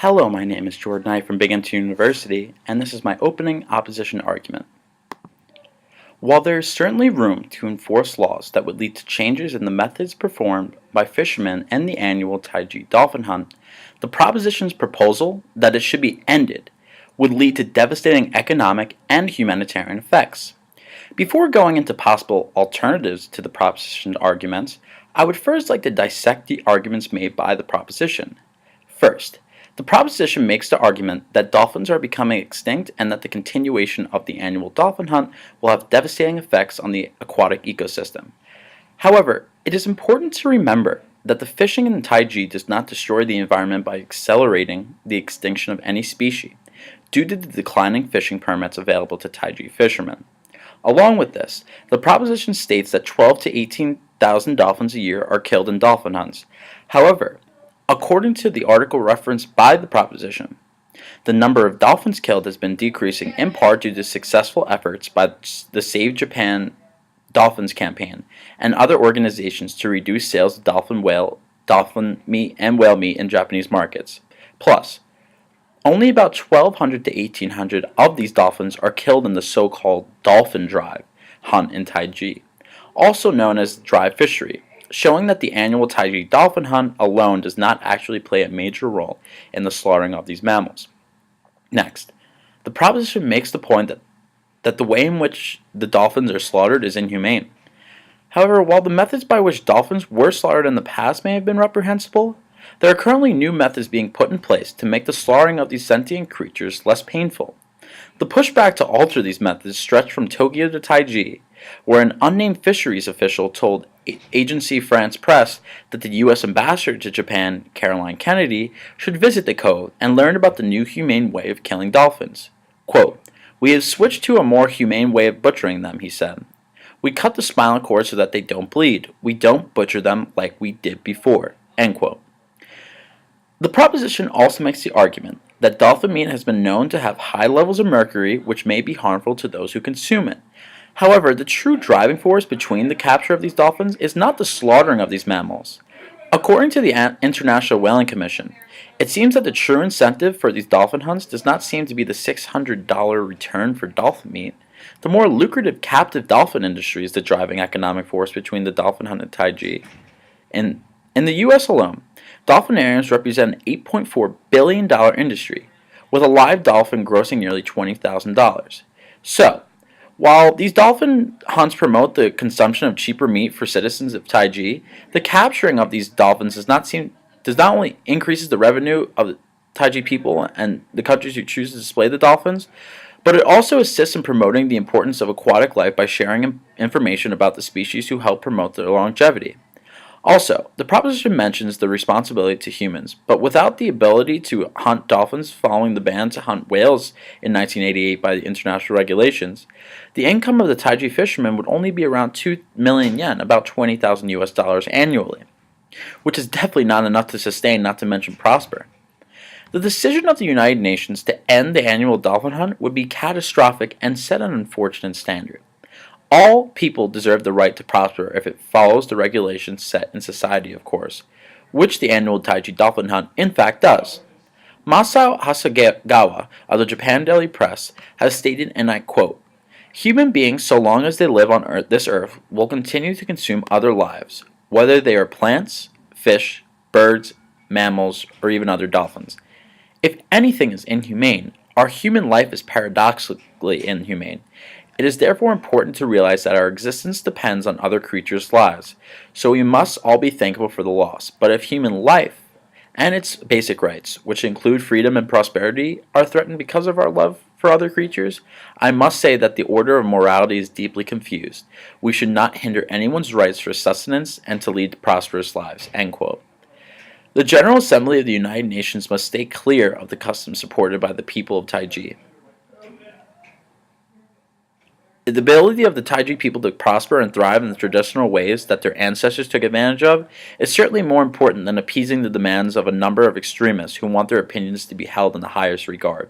Hello, my name is Jordan Knight from Binghamton University, and this is my opening opposition argument. While there is certainly room to enforce laws that would lead to changes in the methods performed by fishermen in the annual Taiji dolphin hunt, the proposition's proposal that it should be ended would lead to devastating economic and humanitarian effects. Before going into possible alternatives to the proposition arguments, I would first like to dissect the arguments made by the proposition. First, the proposition makes the argument that dolphins are becoming extinct and that the continuation of the annual dolphin hunt will have devastating effects on the aquatic ecosystem. However, it is important to remember that the fishing in Taiji does not destroy the environment by accelerating the extinction of any species, due to the declining fishing permits available to Taiji fishermen. Along with this, the proposition states that 12 to 18,000 dolphins a year are killed in dolphin hunts. However, according to the article referenced by the proposition, the number of dolphins killed has been decreasing in part due to successful efforts by the Save Japan Dolphins campaign and other organizations to reduce sales of dolphin meat, and whale meat in Japanese markets. Plus, only about 1,200 to 1,800 of these dolphins are killed in the so-called dolphin drive hunt in Taiji, also known as dry fishery, showing that the annual Taiji dolphin hunt alone does not actually play a major role in the slaughtering of these mammals. Next, the proposition makes the point that the way in which the dolphins are slaughtered is inhumane. However, while the methods by which dolphins were slaughtered in the past may have been reprehensible, there are currently new methods being put in place to make the slaughtering of these sentient creatures less painful. The pushback to alter these methods stretched from Tokyo to Taiji, where an unnamed fisheries official told Agency France Presse that the U.S. ambassador to Japan, Caroline Kennedy, should visit the cove and learn about the new humane way of killing dolphins. Quote, "We have switched to a more humane way of butchering them," he said. "We cut the spinal cord so that they don't bleed. We don't butcher them like we did before." End quote. The proposition also makes the argument that dolphin meat has been known to have high levels of mercury, which may be harmful to those who consume it. However, the true driving force between the capture of these dolphins is not the slaughtering of these mammals. According to the International Whaling Commission, it seems that the true incentive for these dolphin hunts does not seem to be the $600 return for dolphin meat. The more lucrative captive dolphin industry is the driving economic force between the dolphin hunt and Taiji. In the U.S. alone, dolphinariums represent an $8.4 billion industry, with a live dolphin grossing nearly $20,000. So, while these dolphin hunts promote the consumption of cheaper meat for citizens of Taiji, the capturing of these dolphins does not only increases the revenue of the Taiji people and the countries who choose to display the dolphins, but it also assists in promoting the importance of aquatic life by sharing information about the species who help promote their longevity. Also, the proposition mentions the responsibility to humans, but without the ability to hunt dolphins following the ban to hunt whales in 1988 by the international regulations, the income of the Taiji fishermen would only be around 2 million yen, about 20,000 US dollars annually, which is definitely not enough to sustain, not to mention prosper. The decision of the United Nations to end the annual dolphin hunt would be catastrophic and set an unfortunate standard. All people deserve the right to prosper if it follows the regulations set in society, of course, which the annual Taiji dolphin hunt in fact does. Masao Hasegawa of the Japan Daily Press has stated, and I quote, "Human beings, so long as they live on this earth, will continue to consume other lives, whether they are plants, fish, birds, mammals, or even other dolphins. If anything is inhumane, our human life is paradoxically inhumane. It is therefore important to realize that our existence depends on other creatures' lives, so we must all be thankful for the loss. But if human life and its basic rights, which include freedom and prosperity, are threatened because of our love for other creatures, I must say that the order of morality is deeply confused. We should not hinder anyone's rights for sustenance and to lead prosperous lives." End quote. The General Assembly of the United Nations must stay clear of the customs supported by the people of Taiji. The ability of the Taiji people to prosper and thrive in the traditional ways that their ancestors took advantage of is certainly more important than appeasing the demands of a number of extremists who want their opinions to be held in the highest regard.